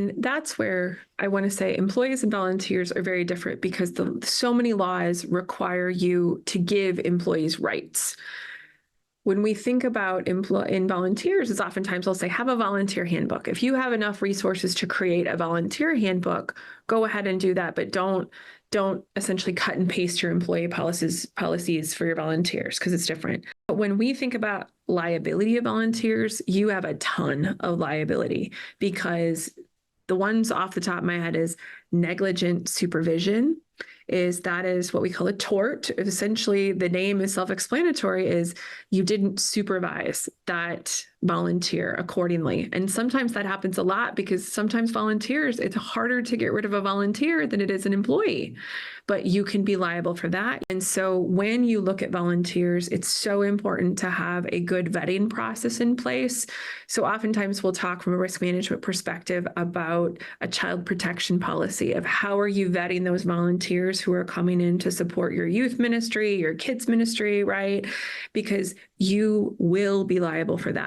And that's where I want to say employees and volunteers are very different because so many laws require you to give employees rights. When we think about in volunteers, is oftentimes we'll say, have a volunteer handbook. If you have enough resources to create a volunteer handbook, go ahead and do that, but don't essentially cut and paste your employee policies for your volunteers, because it's different. But when we think about liability of volunteers, you have a ton of liability, because the ones off the top of my head is negligent supervision. That is what we call a tort. Essentially, the name is self-explanatory, is you didn't supervise that volunteer accordingly. And sometimes that happens a lot, because sometimes volunteers, it's harder to get rid of a volunteer than it is an employee, but you can be liable for that. And so when you look at volunteers, it's so important to have a good vetting process in place. So oftentimes we'll talk from a risk management perspective about a child protection policy of how are you vetting those volunteers who are coming in to support your youth ministry, your kids ministry, right? Because you will be liable for that.